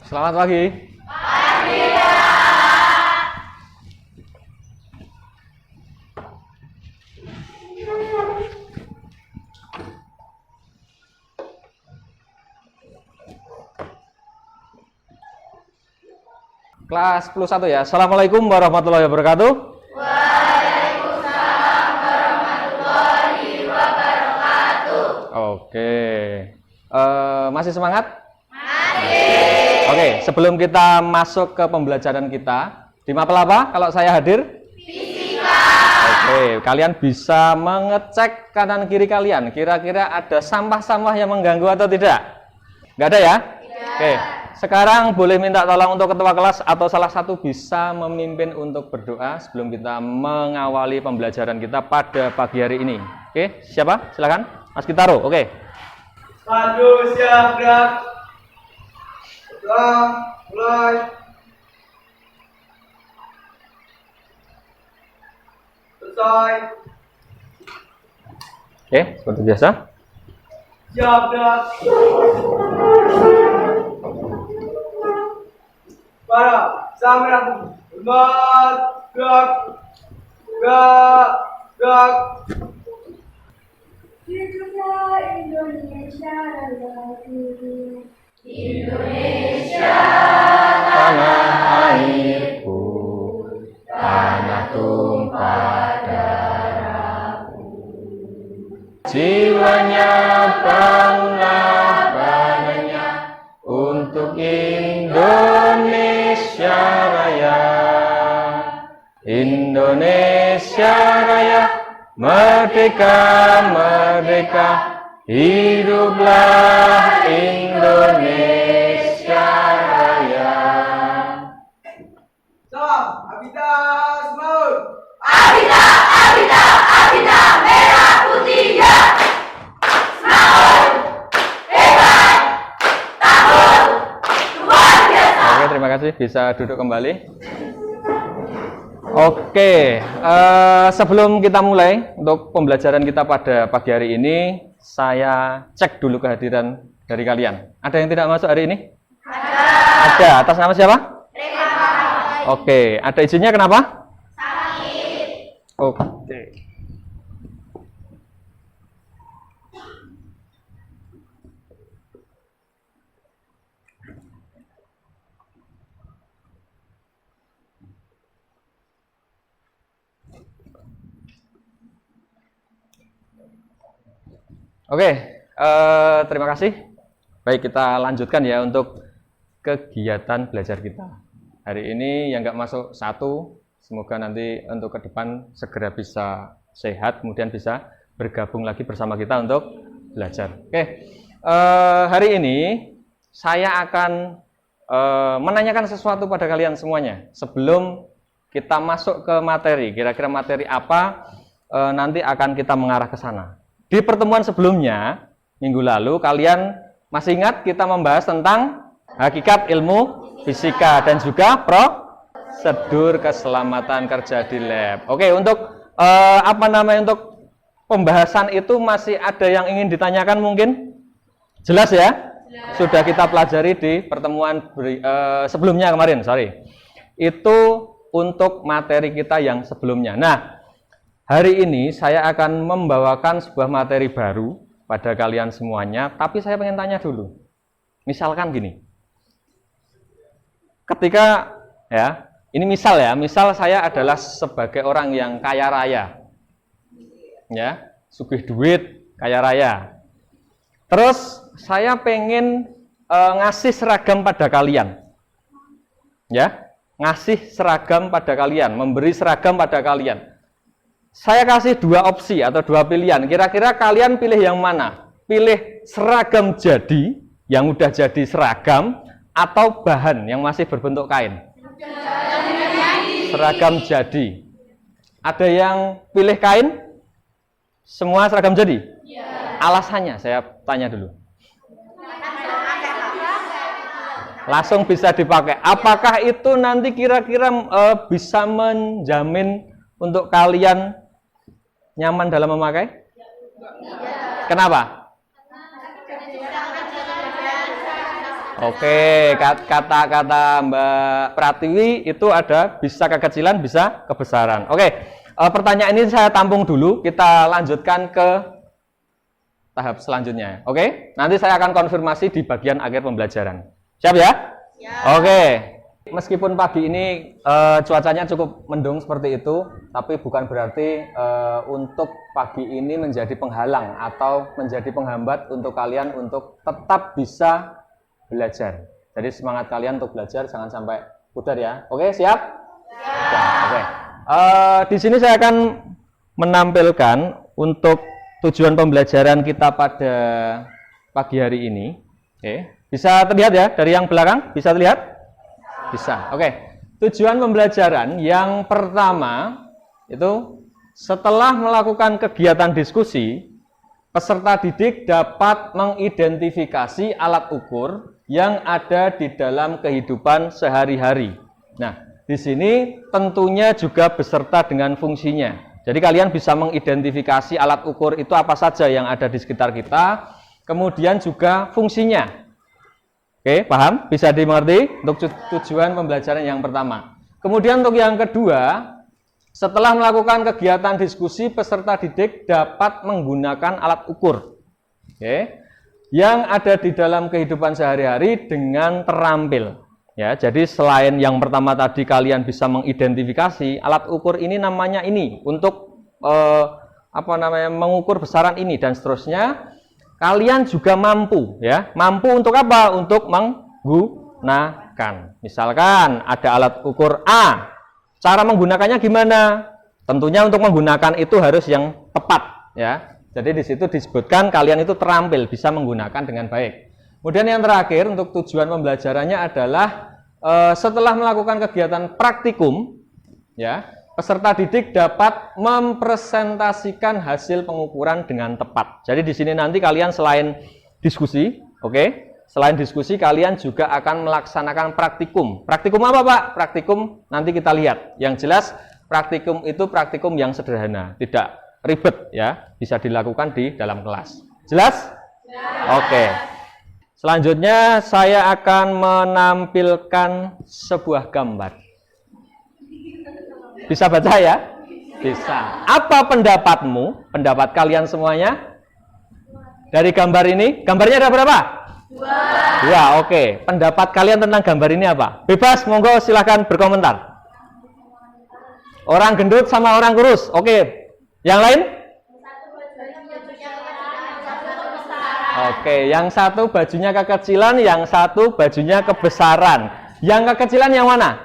Selamat pagi. Pagi ya. Kelas 10 ya. Assalamualaikum warahmatullahi wabarakatuh. Waalaikumsalam warahmatullahi wabarakatuh. Oke. Masih semangat? Masih. Oke, sebelum kita masuk ke pembelajaran kita, di mapel apa kalau saya hadir? Fisika. Oke, kalian bisa mengecek kanan kiri kalian. Kira-kira ada sampah-sampah yang mengganggu atau tidak? Nggak ada ya? Tidak. Oke, sekarang boleh minta tolong untuk ketua kelas atau salah satu bisa memimpin untuk berdoa sebelum kita mengawali pembelajaran kita pada pagi hari ini. Oke, siapa? Silakan. Mas Kitaro. Oke. Maju siap gerak. Doa mulai. Selesai. Oke, seperti biasa. Siap gerak. Para sampai rampung. Hormat gerak. Gerak. Gerak. Hiduplah Indonesia Raya. Indonesia Tanah airku, tanah tumpah darahku. Jiwanya bangunlah badannya untuk Indonesia Raya. Indonesia Raya, merdeka, merdeka, hiduplah Indonesia Raya. Salam. Habitat Maut. Abita, abita, abita, merah putih ya. Semangat, hebat, takut, luar biasa. Oke, terima kasih. Bisa duduk kembali. Oke, sebelum kita mulai untuk pembelajaran kita pada pagi hari ini, saya cek dulu kehadiran dari kalian. Ada yang tidak masuk hari ini? Ada. Atas nama siapa? Oke, ada izinnya kenapa? Sakit. Oke. Oke, terima kasih. Baik, kita lanjutkan ya untuk kegiatan belajar kita. Hari ini yang nggak masuk satu, semoga nanti untuk ke depan segera bisa sehat, kemudian bisa bergabung lagi bersama kita untuk belajar. Oke, hari ini saya akan menanyakan sesuatu pada kalian semuanya. Sebelum kita masuk ke materi, kira-kira materi apa nanti akan kita mengarah ke sana. Di pertemuan sebelumnya, minggu lalu, kalian masih ingat kita membahas tentang hakikat ilmu fisika dan juga prosedur keselamatan kerja di lab. Oke, untuk untuk pembahasan itu masih ada yang ingin ditanyakan mungkin? Jelas ya? Sudah kita pelajari di pertemuan sebelumnya kemarin, Itu untuk materi kita yang sebelumnya. Nah, hari ini saya akan membawakan sebuah materi baru pada kalian semuanya, tapi saya pengen tanya dulu. Misalkan gini. Ketika ini misal saya adalah sebagai orang yang kaya raya. Ya, sugih duit, kaya raya. Terus saya pengen ngasih seragam pada kalian. Ya, ngasih seragam pada kalian, memberi seragam pada kalian. Saya kasih dua opsi atau dua pilihan. Kira-kira kalian pilih yang mana? Pilih seragam jadi, yang udah jadi seragam, atau bahan yang masih berbentuk kain? Seragam jadi. Ada yang pilih kain? Semua seragam jadi? Alasannya saya tanya dulu. Langsung bisa dipakai. Apakah itu nanti kira-kira bisa menjamin untuk kalian nyaman dalam memakai? Kenapa? Oke, kata-kata Mbak Pratiwi itu ada bisa kekecilan, bisa kebesaran. Oke, pertanyaan ini saya tampung dulu. Kita lanjutkan ke tahap selanjutnya. Oke, nanti saya akan konfirmasi di bagian akhir pembelajaran. Siap ya? Oke. Meskipun pagi ini cuacanya cukup mendung seperti itu, tapi bukan berarti untuk pagi ini menjadi penghalang atau menjadi penghambat untuk kalian untuk tetap bisa belajar. Jadi semangat kalian untuk belajar jangan sampai pudar ya. Oke, siap? Ya, oke. Di sini saya akan menampilkan untuk tujuan pembelajaran kita pada pagi hari ini. Oke, bisa terlihat ya dari yang belakang? Bisa terlihat? Bisa. Oke. Tujuan pembelajaran yang pertama itu setelah melakukan kegiatan diskusi, peserta didik dapat mengidentifikasi alat ukur yang ada di dalam kehidupan sehari-hari. Nah, di sini tentunya juga beserta dengan fungsinya. Jadi kalian bisa mengidentifikasi alat ukur itu apa saja yang ada di sekitar kita, kemudian juga fungsinya. Oke, paham? Bisa dimengerti untuk tujuan pembelajaran yang pertama. Kemudian untuk yang kedua, setelah melakukan kegiatan diskusi, peserta didik dapat menggunakan alat ukur. Oke, yang ada di dalam kehidupan sehari-hari dengan terampil. Ya, jadi selain yang pertama tadi kalian bisa mengidentifikasi alat ukur ini namanya ini untuk mengukur besaran ini dan seterusnya. Kalian juga mampu ya, mampu untuk apa? Untuk menggunakan. Misalkan ada alat ukur A, cara menggunakannya gimana? Tentunya untuk menggunakan itu harus yang tepat ya. Jadi di situ disebutkan kalian itu terampil bisa menggunakan dengan baik. Kemudian yang terakhir untuk tujuan pembelajarannya adalah setelah melakukan kegiatan praktikum ya, peserta didik dapat mempresentasikan hasil pengukuran dengan tepat. Jadi di sini nanti kalian selain diskusi, selain diskusi kalian juga akan melaksanakan praktikum. Praktikum apa Pak? Praktikum nanti kita lihat. Yang jelas praktikum itu praktikum yang sederhana, tidak ribet ya, bisa dilakukan di dalam kelas. Jelas? Oke. Selanjutnya saya akan menampilkan sebuah gambar. Bisa baca ya? Bisa. Apa pendapatmu? Pendapat kalian semuanya? Dari gambar ini? Gambarnya ada berapa? Dua, oke. Pendapat kalian tentang gambar ini apa? Bebas, monggo silahkan berkomentar. Orang gendut sama orang kurus, oke. Yang lain? Oke, yang satu bajunya kekecilan, yang satu bajunya kebesaran. Yang kekecilan yang mana?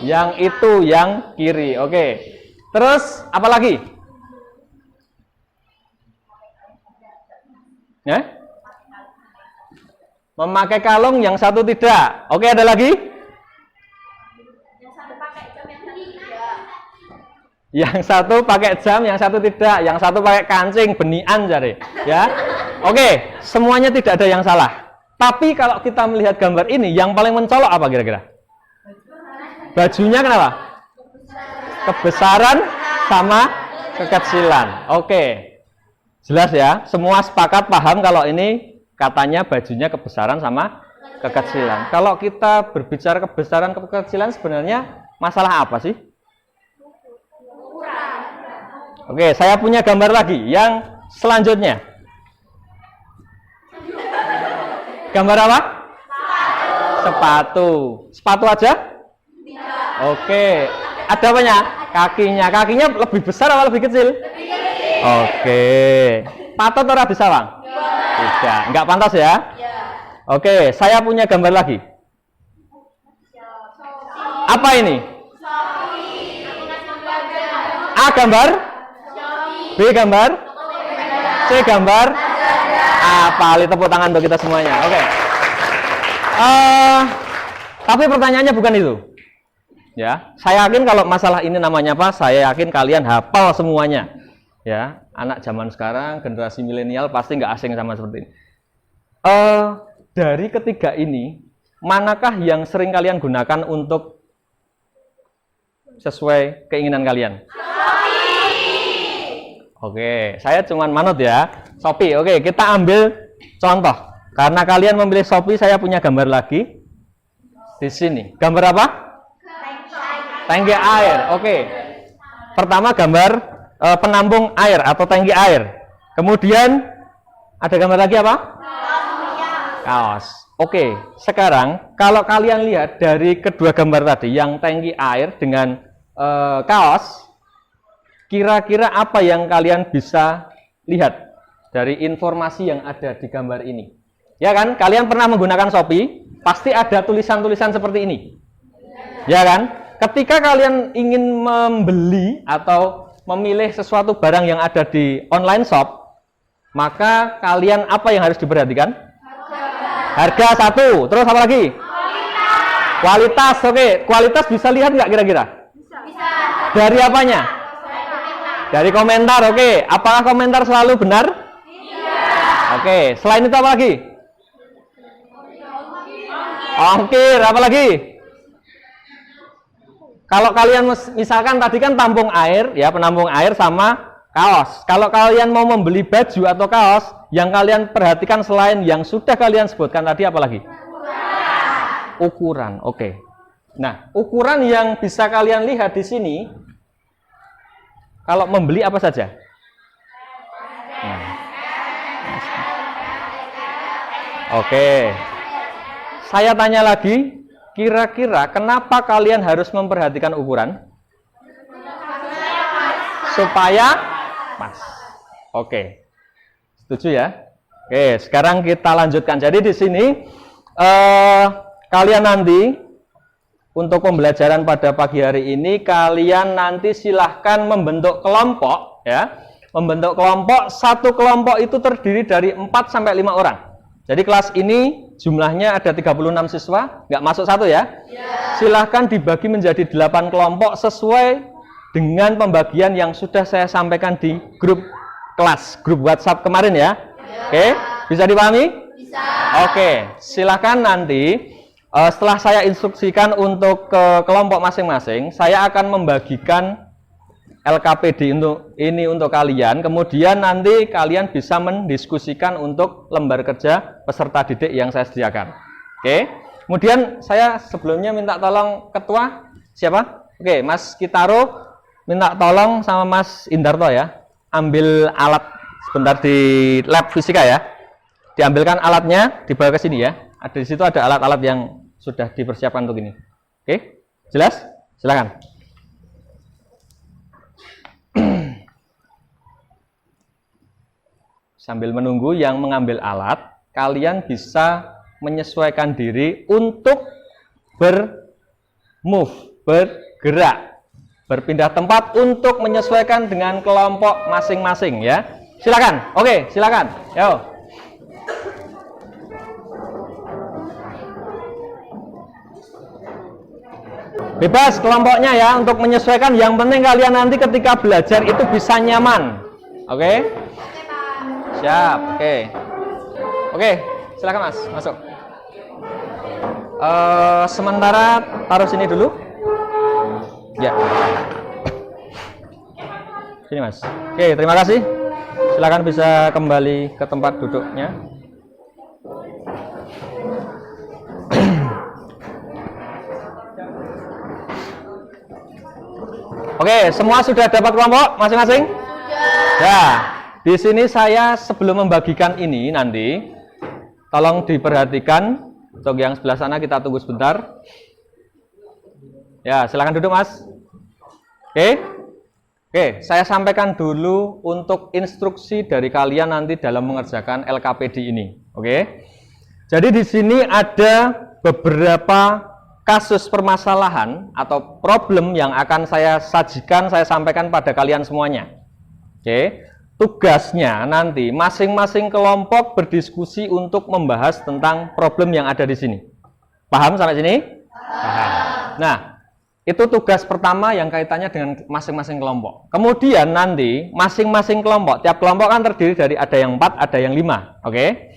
Yang itu, yang kiri. Oke. Terus apa lagi? Ya? Memakai kalung, yang satu tidak. Oke, ada lagi? Yang satu pakai jam, yang satu tidak. Yang satu pakai kancing, benian jadi. Ya. Oke, semuanya tidak ada yang salah. Tapi kalau kita melihat gambar ini, yang paling mencolok apa kira-kira? Bajunya kenapa? Kebesaran sama kekecilan. Oke. Jelas ya? Semua sepakat paham kalau ini katanya bajunya kebesaran sama kekecilan. Kalau kita berbicara kebesaran kekecilan sebenarnya masalah apa sih? Oke, saya punya gambar lagi yang selanjutnya. Gambar apa? Sepatu. Sepatu aja? Oke, ada apanya? Kakinya. Kakinya lebih besar atau lebih kecil? Oke. Patut atau bisa Bang? Tidak. Enggak pantas ya? Oke, saya punya gambar lagi. Apa ini? A gambar? B gambar? C gambar? Apa? Tepuk tangan untuk kita semuanya. Oke. Tapi pertanyaannya bukan itu. Ya, saya yakin kalau masalah ini namanya apa, saya yakin kalian hafal semuanya. Ya, anak zaman sekarang, generasi milenial pasti nggak asing sama seperti ini. Dari ketiga ini, manakah yang sering kalian gunakan untuk sesuai keinginan kalian? Oke, saya cuman manut ya. Shopee. Oke, kita ambil contoh. Karena kalian memilih Shopee, saya punya gambar lagi di sini. Gambar apa? Tangki air. Oke. Pertama gambar penampung air atau tangki air. Kemudian ada gambar lagi apa? Kaos. Oke. Sekarang kalau kalian lihat dari kedua gambar tadi, yang tangki air dengan kaos, kira-kira apa yang kalian bisa lihat dari informasi yang ada di gambar ini? Ya kan? Kalian pernah menggunakan Shopee, pasti ada tulisan-tulisan seperti ini. Ya kan? Ketika kalian ingin membeli atau memilih sesuatu barang yang ada di online shop, maka kalian apa yang harus diperhatikan? Harga satu. Terus apa lagi? Kualitas. Oke. Kualitas bisa lihat nggak kira-kira? Bisa. Dari apanya? Dari komentar. Oke. Apakah komentar selalu benar? Oke, selain itu apa lagi? Ongkir, apa lagi? Kalau kalian misalkan tadi kan tampung air, ya penampung air sama kaos. Kalau kalian mau membeli baju atau kaos, yang kalian perhatikan selain yang sudah kalian sebutkan tadi apa lagi? Ukuran. Oke. Nah, ukuran yang bisa kalian lihat di sini, kalau membeli apa saja? Nah. Oke, saya tanya lagi, kira-kira kenapa kalian harus memperhatikan ukuran? Supaya pas. Oke, setuju ya? Oke, sekarang kita lanjutkan. Jadi di sini kalian nanti untuk pembelajaran pada pagi hari ini, kalian nanti silahkan membentuk kelompok, ya. Membentuk kelompok, satu kelompok itu terdiri dari 4 sampai 5 orang. Jadi kelas ini jumlahnya ada 36 siswa, nggak masuk satu ya? Silahkan dibagi menjadi 8 kelompok sesuai dengan pembagian yang sudah saya sampaikan di grup kelas, grup WhatsApp kemarin ya. Oke, bisa dipahami? Bisa. Oke, silahkan nanti setelah saya instruksikan untuk ke kelompok masing-masing, saya akan membagikan LKPD untuk kalian, kemudian nanti kalian bisa mendiskusikan untuk lembar kerja peserta didik yang saya sediakan. Oke. Kemudian saya sebelumnya minta tolong ketua siapa? Oke, Mas Kitaro minta tolong sama Mas Indarto ya, ambil alat sebentar di lab fisika ya. Diambilkan alatnya, dibawa ke sini ya. Ada di situ ada alat-alat yang sudah dipersiapkan untuk ini. Oke, jelas? Silakan. Sambil menunggu yang mengambil alat, kalian bisa menyesuaikan diri untuk bergerak, berpindah tempat untuk menyesuaikan dengan kelompok masing-masing ya. Silakan. Oke, silakan. Yo. Bebas kelompoknya ya untuk menyesuaikan. Yang penting kalian nanti ketika belajar itu bisa nyaman. Oke? Siap, oke. Oke, silakan Mas, masuk. Sementara taruh sini dulu. Ya. Sini Mas. Oke, terima kasih. Silakan bisa kembali ke tempat duduknya. Oke, semua sudah dapat kelompok masing-masing? Sudah. Ya. Di sini saya sebelum membagikan ini nanti, tolong diperhatikan. Untuk yang sebelah sana kita tunggu sebentar. Ya, silakan duduk Mas. Oke, saya sampaikan dulu untuk instruksi dari kalian nanti dalam mengerjakan LKPD ini. Oke. Jadi di sini ada beberapa kasus permasalahan atau problem yang akan saya sajikan, saya sampaikan pada kalian semuanya. Oke. Tugasnya nanti masing-masing kelompok berdiskusi untuk membahas tentang problem yang ada di sini. Paham sampai sini? Paham. Nah, itu tugas pertama yang kaitannya dengan masing-masing kelompok. Kemudian nanti masing-masing kelompok, tiap kelompok kan terdiri dari ada yang 4, ada yang 5. Oke?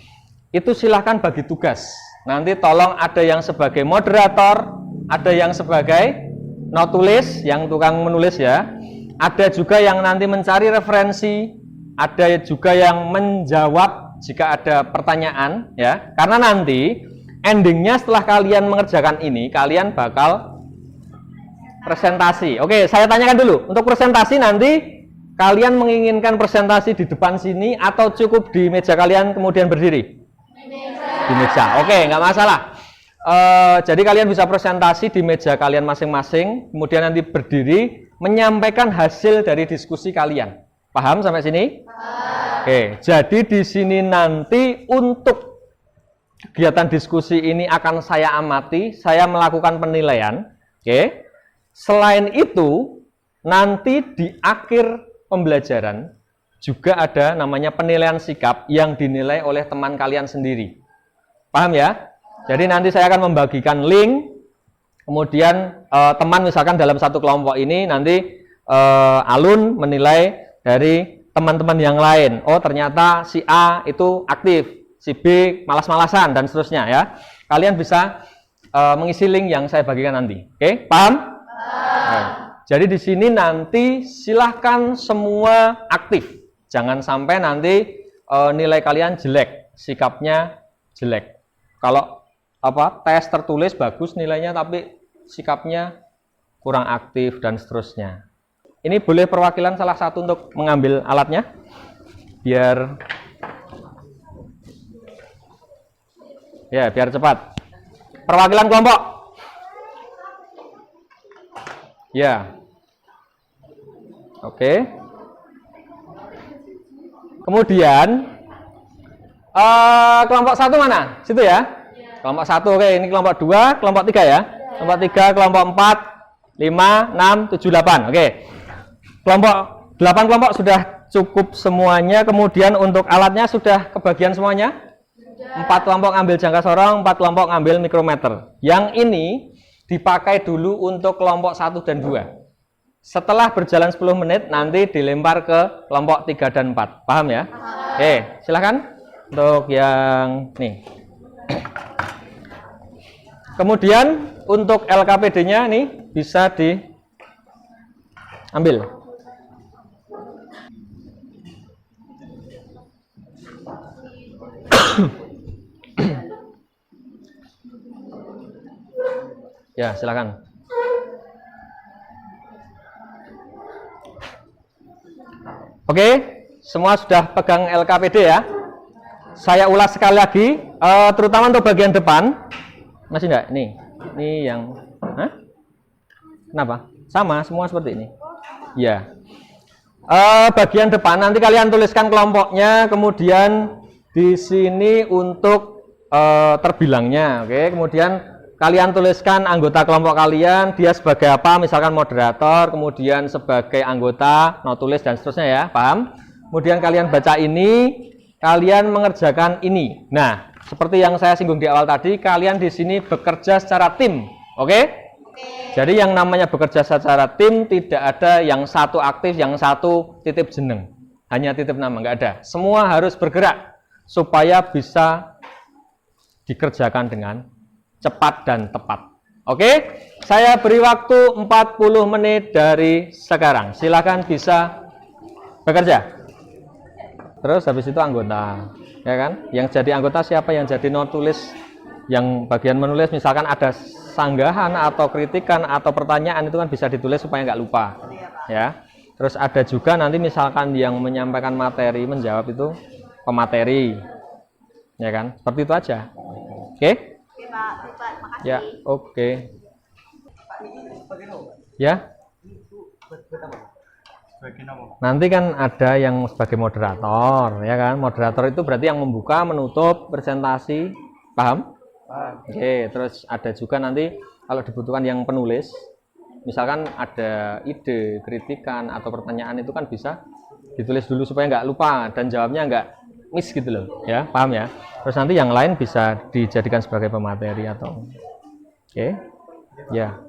Itu silahkan bagi tugas. Nanti tolong ada yang sebagai moderator, ada yang sebagai notulis, yang tukang menulis ya. Ada juga yang nanti mencari referensi, ada juga yang menjawab jika ada pertanyaan ya, karena nanti endingnya setelah kalian mengerjakan ini, kalian bakal presentasi. Oke, saya tanyakan dulu, untuk presentasi nanti kalian menginginkan presentasi di depan sini atau cukup di meja kalian kemudian berdiri? Di meja. Oke, nggak masalah. Jadi kalian bisa presentasi di meja kalian masing-masing, kemudian nanti berdiri menyampaikan hasil dari diskusi kalian. Paham sampai sini? Oke, jadi di sini nanti untuk kegiatan diskusi ini akan saya amati, saya melakukan penilaian. Oke. Selain itu, nanti di akhir pembelajaran juga ada namanya penilaian sikap yang dinilai oleh teman kalian sendiri. Paham ya? Jadi nanti saya akan membagikan link, kemudian teman misalkan dalam satu kelompok ini nanti alun menilai dari teman-teman yang lain. Oh, ternyata si A itu aktif, si B malas-malasan dan seterusnya ya. Kalian bisa mengisi link yang saya bagikan nanti. Oke, paham? Nah, jadi di sini nanti silahkan semua aktif. Jangan sampai nanti nilai kalian jelek, sikapnya jelek. Kalau tes tertulis bagus nilainya tapi sikapnya kurang aktif dan seterusnya. Ini boleh perwakilan salah satu untuk mengambil alatnya, biar cepat. Perwakilan kelompok. Ya. Oke. Kemudian kelompok 1 mana? Situ ya? Kelompok 1, oke. Ini kelompok 2, kelompok 3 ya? Kelompok 3, kelompok 4, 5, 6, 7, 8. Oke. Kelompok 8 kelompok sudah cukup semuanya. Kemudian untuk alatnya sudah kebagian semuanya? 4 kelompok ngambil jangka sorong, 4 kelompok ngambil mikrometer. Yang ini dipakai dulu untuk kelompok 1 dan 2. Setelah berjalan 10 menit nanti dilempar ke kelompok 3 dan 4. Paham ya? Oke, silakan untuk yang nih. Kemudian untuk LKPD-nya nih bisa diambil. Ya, silakan. Oke, semua sudah pegang LKPD ya. Saya ulas sekali lagi, terutama untuk bagian depan. Masih enggak? Ini yang kenapa? Sama, semua seperti ini. Ya. Bagian depan nanti kalian tuliskan kelompoknya, kemudian di sini untuk terbilangnya, oke. Kemudian kalian tuliskan anggota kelompok kalian, dia sebagai apa, misalkan moderator, kemudian sebagai anggota, no tulis dan seterusnya ya, paham? Kemudian kalian baca ini, kalian mengerjakan ini. Nah, seperti yang saya singgung di awal tadi, kalian di sini bekerja secara tim, oke? Jadi yang namanya bekerja secara tim tidak ada yang satu aktif, yang satu titip jeneng, hanya titip nama, nggak ada. Semua harus bergerak supaya bisa dikerjakan dengan cepat dan tepat. Oke, saya beri waktu 40 menit dari sekarang. Silakan bisa bekerja. Terus habis itu anggota, ya kan? Yang jadi anggota siapa? Yang jadi no tulis, yang bagian menulis misalkan ada sanggahan atau kritikan atau pertanyaan itu kan bisa ditulis supaya nggak lupa, ya. Terus ada juga nanti misalkan yang menyampaikan materi, menjawab itu pemateri, ya kan? Seperti itu aja. Oke? Pak, makasih. Ya, oke. Ya. Nanti kan ada yang sebagai moderator, ya kan? Moderator itu berarti yang membuka, menutup presentasi, paham? Oke, terus ada juga nanti kalau dibutuhkan yang penulis, misalkan ada ide, kritikan atau pertanyaan itu kan bisa ditulis dulu supaya nggak lupa dan jawabnya nggak miss gitu loh, ya, paham ya? Terus nanti yang lain bisa dijadikan sebagai pemateri atau, oke, ya.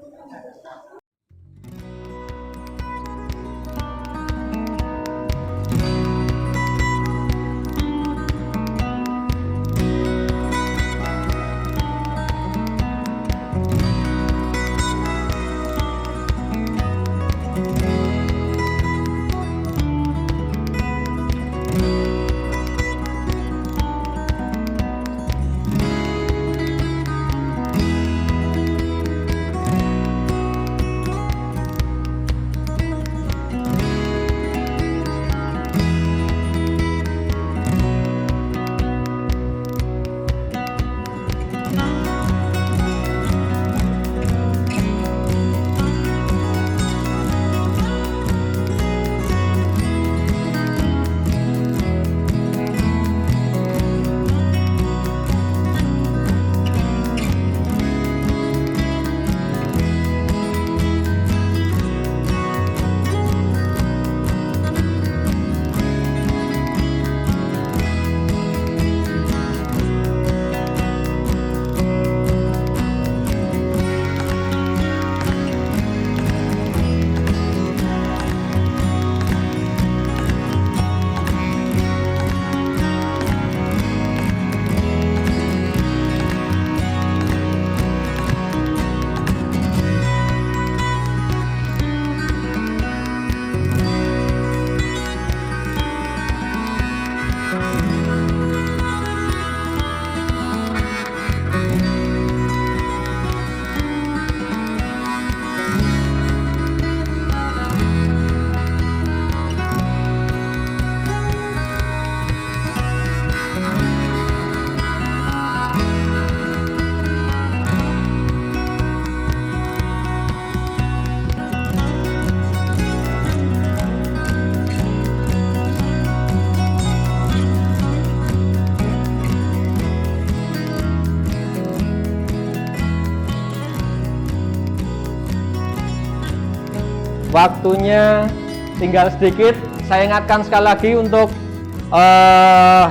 waktunya tinggal sedikit. Saya ingatkan sekali lagi untuk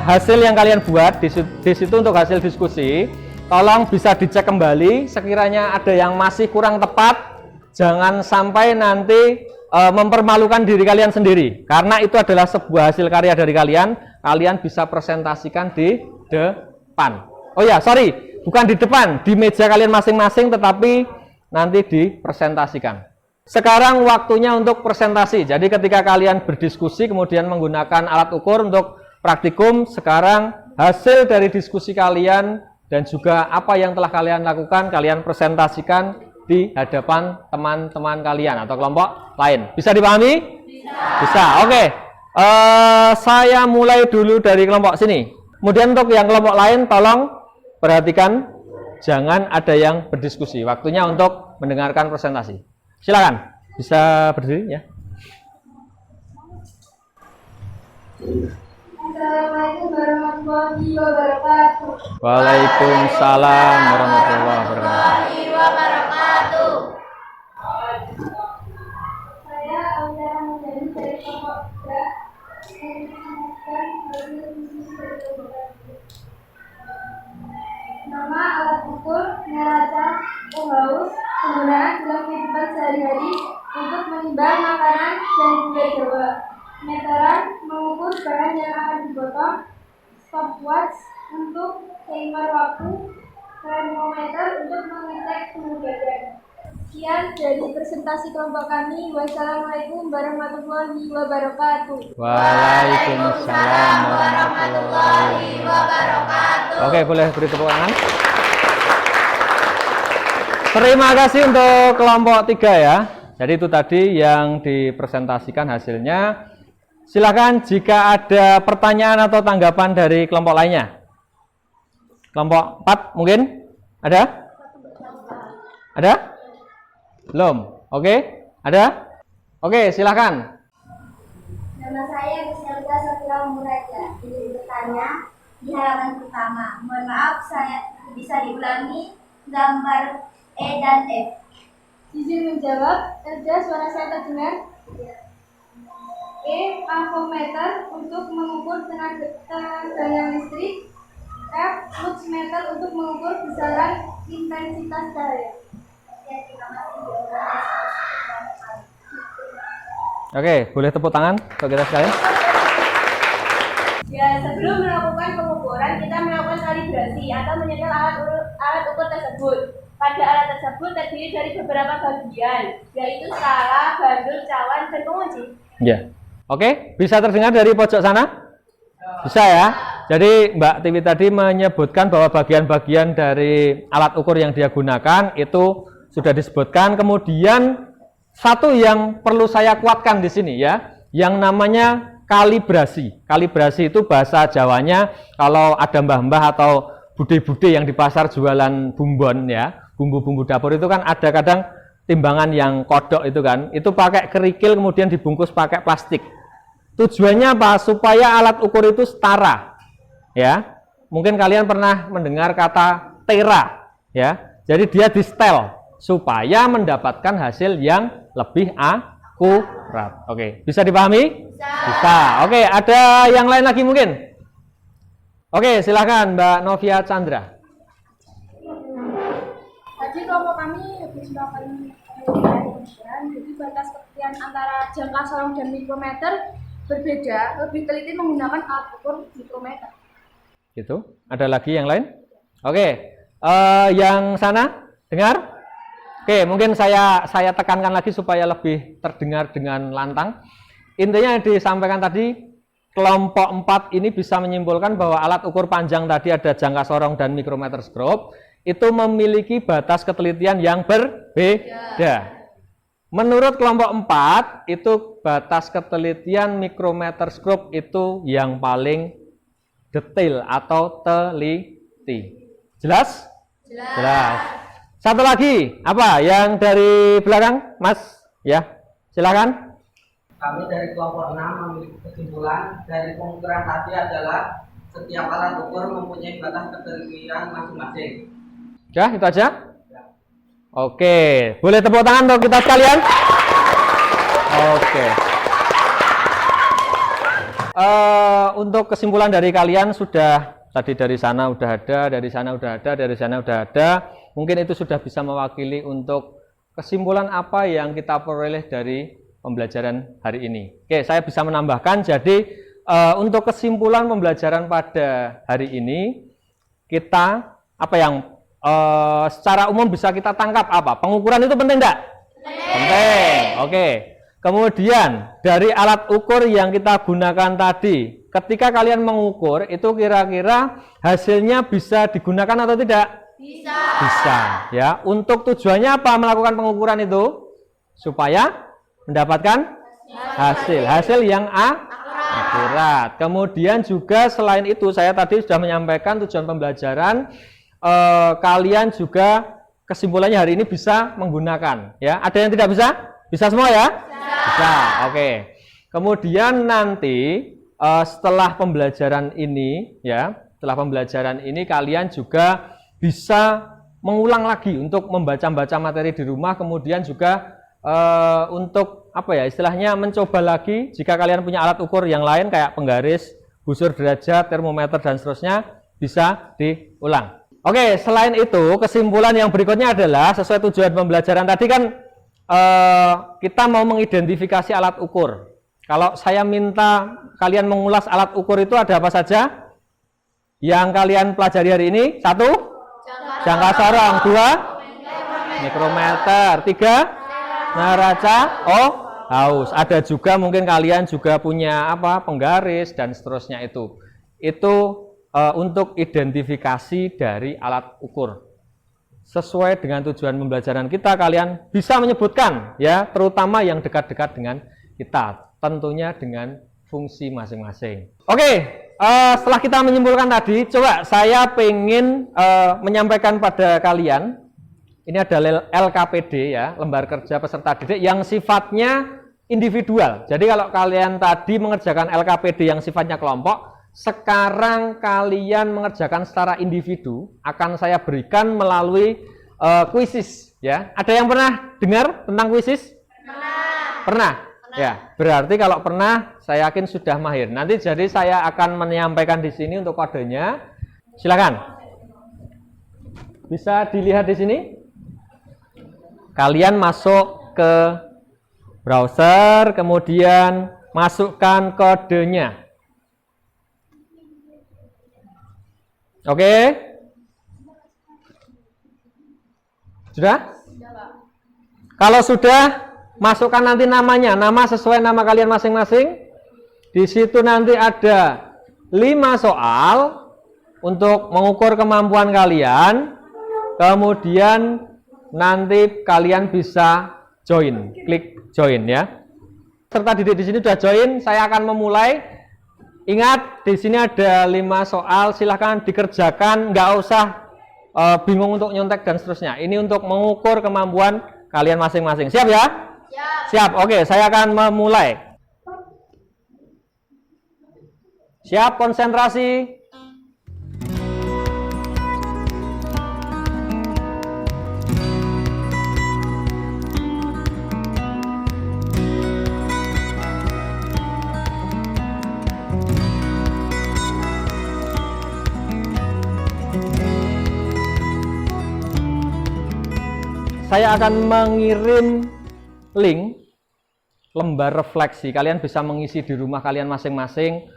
hasil yang kalian buat di situ untuk hasil diskusi, tolong bisa dicek kembali. Sekiranya ada yang masih kurang tepat, jangan sampai nanti mempermalukan diri kalian sendiri, karena itu adalah sebuah hasil karya dari kalian. Kalian bisa presentasikan di depan. Oh ya, sorry, bukan di depan, di meja kalian masing-masing, tetapi nanti dipresentasikan. Sekarang waktunya untuk presentasi. Jadi ketika kalian berdiskusi kemudian menggunakan alat ukur untuk praktikum, sekarang hasil dari diskusi kalian dan juga apa yang telah kalian lakukan, kalian presentasikan di hadapan teman-teman kalian atau kelompok lain. Bisa dipahami? Bisa. Oke. Saya mulai dulu dari kelompok sini. Kemudian untuk yang kelompok lain tolong perhatikan, jangan ada yang berdiskusi. Waktunya untuk mendengarkan presentasi. Silakan, bisa berdiri ya. Assalamualaikum warahmatullahi wabarakatuh. Waalaikumsalam warahmatullahi wabarakatuh. Saya Aulia Hamdani dari kelompok 3 yang menjelaskan hasil diskusi dari kelompok 3. Nama alat ukur neraca haus penggunaan dalam kehidupan sehari-hari untuk menimbang makanan dan gula Jawa. Meteran mengukur bahan yang akan dipotong, stopwatch untuk timer waktu, termometer untuk mengecek suhu badan. Sekian dari presentasi kelompok kami. Wassalamualaikum warahmatullahi wabarakatuh. Waalaikumsalam warahmatullahi wabarakatuh. Oke, boleh beri tepuk tangan. Terima kasih untuk kelompok 3 ya. Jadi itu tadi yang dipresentasikan hasilnya. Silakan jika ada pertanyaan atau tanggapan dari kelompok lainnya. Kelompok 4 mungkin? Ada? Ada? Belum? Oke? Ada? Oke, silakan. Nama saya Rizalita Safira Muraja. Ini bertanya di halaman pertama. Mohon maaf, saya bisa diulangi gambar E dan F. Izin menjawab. Kerja suara saya terdengar. E. Avometer untuk mengukur tegangan listrik. F. Luxmeter untuk mengukur besaran intensitas cahaya. Oke, boleh tepuk tangan untuk kita sekalian. Ya, sebelum melakukan pengukuran, kita melakukan kalibrasi atau menyetel alat ukur tersebut. Pada alat tersebut terdiri dari beberapa bagian, yaitu skala, bandul, cawan, dan penguji. Ya. Oke, bisa terdengar dari pojok sana? Bisa ya. Jadi Mbak Tiwi tadi menyebutkan bahwa bagian-bagian dari alat ukur yang dia gunakan itu sudah disebutkan. Kemudian satu yang perlu saya kuatkan di sini ya, yang namanya kalibrasi. Kalibrasi itu bahasa Jawanya, kalau ada mbah-mbah atau bude-bude yang di pasar jualan bumbon ya, bumbu-bumbu dapur itu kan ada kadang timbangan yang kodok itu kan, itu pakai kerikil kemudian dibungkus pakai plastik. Tujuannya apa? Supaya alat ukur itu setara. Ya. Mungkin kalian pernah mendengar kata tera, ya. Jadi dia di setel supaya mendapatkan hasil yang lebih akurat. Oke, bisa dipahami? Bisa. Oke, ada yang lain lagi mungkin? Oke, silahkan Mbak Novia Chandra. Tadi kelompok kami habis melakukan penelitian, jadi batas ketinggian antara jangka sorong dan mikrometer berbeda, lebih teliti menggunakan alat ukur mikrometer. Gitu. Ada lagi yang lain? Oke, yang sana dengar? Oke, mungkin saya tekankan lagi supaya lebih terdengar dengan lantang. Intinya yang disampaikan tadi, kelompok 4 ini bisa menyimpulkan bahwa alat ukur panjang tadi ada jangka sorong dan mikrometer scope itu memiliki batas ketelitian yang berbeda. Menurut kelompok 4 itu batas ketelitian mikrometer scope itu yang paling detail atau teliti. Jelas? Jelas. Satu lagi, apa yang dari belakang, Mas? Ya, silakan. Kami dari kelompok 6 memiliki kesimpulan dari pengukuran tadi adalah setiap alat ukur mempunyai batas ketelitian masing-masing. Ya, itu aja. Oke, boleh tepuk tangan untuk kita sekalian. Oke. Untuk kesimpulan dari kalian sudah tadi dari sana udah ada, dari sana udah ada, dari sana udah ada. Mungkin itu sudah bisa mewakili untuk kesimpulan apa yang kita peroleh dari pembelajaran hari ini. Oke, saya bisa menambahkan. Jadi untuk kesimpulan pembelajaran pada hari ini, kita apa yang secara umum bisa kita tangkap apa? Pengukuran itu penting enggak? Penting. Oke. Kemudian dari alat ukur yang kita gunakan tadi, ketika kalian mengukur itu kira-kira hasilnya bisa digunakan atau tidak? Bisa. Bisa, ya. Untuk tujuannya apa melakukan pengukuran itu? Supaya mendapatkan hasil yang akurat. Kemudian juga selain itu saya tadi sudah menyampaikan tujuan pembelajaran, kalian juga kesimpulannya hari ini bisa menggunakan, ya. Ada yang tidak bisa? Bisa semua ya? Bisa. Oke. Kemudian nanti setelah pembelajaran ini, ya, setelah pembelajaran ini kalian juga bisa mengulang lagi untuk membaca-baca materi di rumah, kemudian juga untuk apa ya istilahnya mencoba lagi jika kalian punya alat ukur yang lain kayak penggaris, busur derajat, termometer dan seterusnya bisa diulang. Oke, selain itu kesimpulan yang berikutnya adalah sesuai tujuan pembelajaran tadi kan kita mau mengidentifikasi alat ukur. Kalau saya minta kalian mengulas alat ukur itu ada apa saja yang kalian pelajari hari ini? 1, jangka sorong. 2, mikrometer. 3, neraca haus. Ada juga mungkin kalian juga punya apa penggaris dan seterusnya itu untuk identifikasi dari alat ukur. Sesuai dengan tujuan pembelajaran kita, kalian bisa menyebutkan ya, terutama yang dekat-dekat dengan kita, tentunya dengan fungsi masing-masing. Oke, setelah kita menyimpulkan tadi, coba saya pengen menyampaikan pada kalian, ini ada LKPD ya, lembar kerja peserta didik yang sifatnya individual. Jadi kalau kalian tadi mengerjakan LKPD yang sifatnya kelompok, sekarang kalian mengerjakan secara individu, akan saya berikan melalui kuisis ya. Ada yang pernah dengar tentang kuisis? Pernah? Ya, berarti kalau pernah saya yakin sudah mahir. Nanti jadi saya akan menyampaikan di sini untuk kodenya. Silakan. Bisa dilihat di sini. Kalian masuk ke browser, kemudian masukkan kodenya. Oke? Sudah? Kalau sudah, masukkan nanti namanya, nama sesuai nama kalian masing-masing. Di situ nanti ada 5 soal untuk mengukur kemampuan kalian. Kemudian nanti kalian bisa join, klik join ya. Serta didik di sini sudah join, saya akan memulai. Ingat, di sini ada 5 soal, silahkan dikerjakan, nggak usah bingung untuk nyontek dan seterusnya. Ini untuk mengukur kemampuan kalian masing-masing. Siap ya? Siap. Siap, oke, saya akan memulai. Siap, konsentrasi. Saya akan mengirim link lembar refleksi. Kalian bisa mengisi di rumah kalian masing-masing.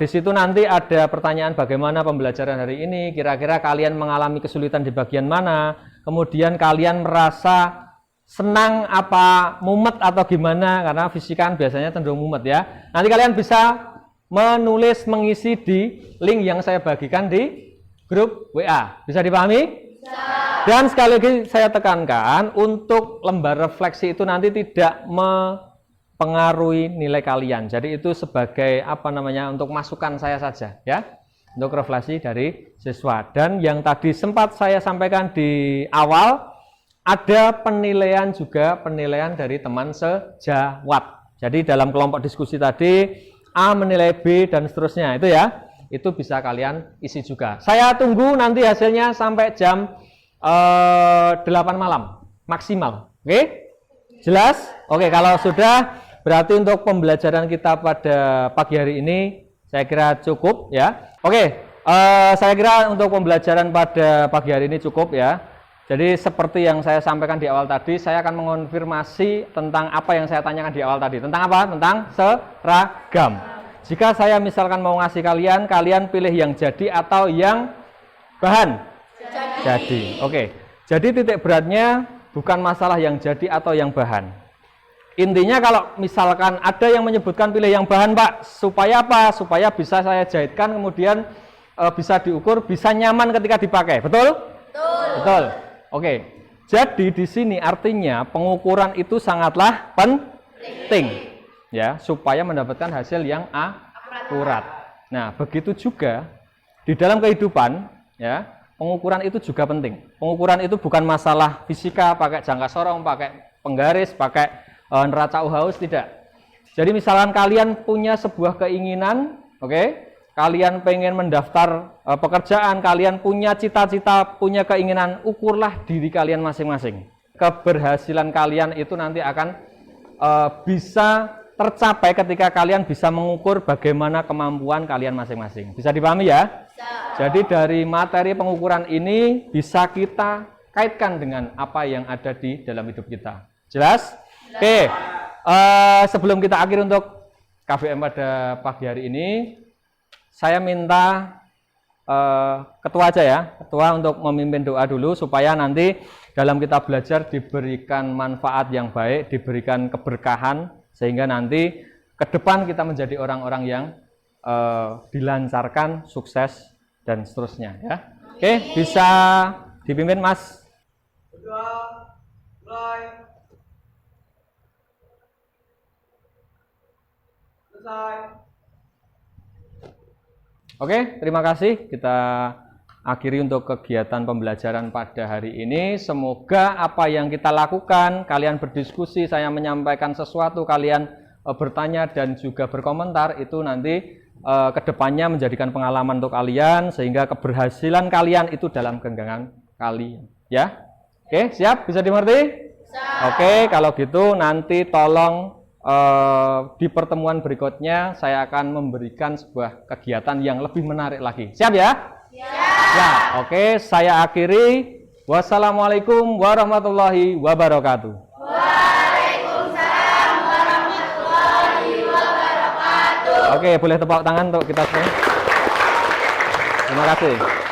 Di situ nanti ada pertanyaan bagaimana pembelajaran hari ini. Kira-kira kalian mengalami kesulitan di bagian mana? Kemudian kalian merasa senang apa mumet atau gimana? Karena fisika biasanya cenderung mumet ya. Nanti kalian bisa menulis mengisi di link yang saya bagikan di grup WA. Bisa dipahami? Dan sekali lagi saya tekankan, untuk lembar refleksi itu nanti tidak mempengaruhi nilai kalian. Jadi itu sebagai apa namanya untuk masukan saya saja ya, untuk refleksi dari siswa. Dan yang tadi sempat saya sampaikan di awal, ada penilaian juga, penilaian dari teman sejawat. Jadi dalam kelompok diskusi tadi A menilai B dan seterusnya itu ya, itu bisa kalian isi juga. Saya tunggu nanti hasilnya sampai jam 8 malam maksimal. Oke? Jelas? Oke, kalau sudah berarti untuk pembelajaran kita pada pagi hari ini saya kira cukup ya. Oke, saya kira untuk pembelajaran pada pagi hari ini cukup ya. Jadi seperti yang saya sampaikan di awal tadi, saya akan mengonfirmasi tentang apa yang saya tanyakan di awal tadi. Tentang apa? Tentang seragam. Jika saya misalkan mau ngasih kalian, kalian pilih yang jadi atau yang bahan? Jadi. Oke. Jadi titik beratnya bukan masalah yang jadi atau yang bahan. Intinya kalau misalkan ada yang menyebutkan pilih yang bahan, Pak, supaya apa? Supaya bisa saya jahitkan, kemudian bisa diukur, bisa nyaman ketika dipakai. Betul? Betul. Betul. Oke. Jadi di sini artinya pengukuran itu sangatlah penting. Ya, supaya mendapatkan hasil yang akurat. Nah, begitu juga di dalam kehidupan, ya, pengukuran itu juga penting. Pengukuran itu bukan masalah fisika, pakai jangka sorong, pakai penggaris, pakai neraca uhaus, tidak. Jadi misalkan kalian punya sebuah keinginan, oke, kalian pengen mendaftar pekerjaan, kalian punya cita-cita, punya keinginan, ukurlah diri kalian masing-masing. Keberhasilan kalian itu nanti akan bisa tercapai ketika kalian bisa mengukur bagaimana kemampuan kalian masing-masing. Bisa dipahami ya? Jadi dari materi pengukuran ini bisa kita kaitkan dengan apa yang ada di dalam hidup kita. Jelas? Oke. Sebelum kita akhiri untuk KBM pada pagi hari ini, saya minta ketua aja ya, ketua untuk memimpin doa dulu supaya nanti dalam kita belajar diberikan manfaat yang baik, diberikan keberkahan, sehingga nanti ke depan kita menjadi orang-orang yang dilancarkan, sukses, dan seterusnya ya. Oke, bisa dipimpin Mas. Berdoa, mulai. Selesai. Oke, terima kasih. Kita akhiri untuk kegiatan pembelajaran pada hari ini. Semoga apa yang kita lakukan, kalian berdiskusi, saya menyampaikan sesuatu, kalian bertanya dan juga berkomentar, itu nanti kedepannya menjadikan pengalaman untuk kalian, sehingga keberhasilan kalian itu dalam genggaman kalian. Ya, oke, siap? Bisa dimengerti? Oke, kalau gitu nanti tolong di pertemuan berikutnya saya akan memberikan sebuah kegiatan yang lebih menarik lagi. Siap ya? Ya, oke, saya akhiri. Wassalamualaikum warahmatullahi wabarakatuh. Waalaikumsalam warahmatullahi wabarakatuh. Oke, boleh tepuk tangan untuk kita semua. Terima kasih.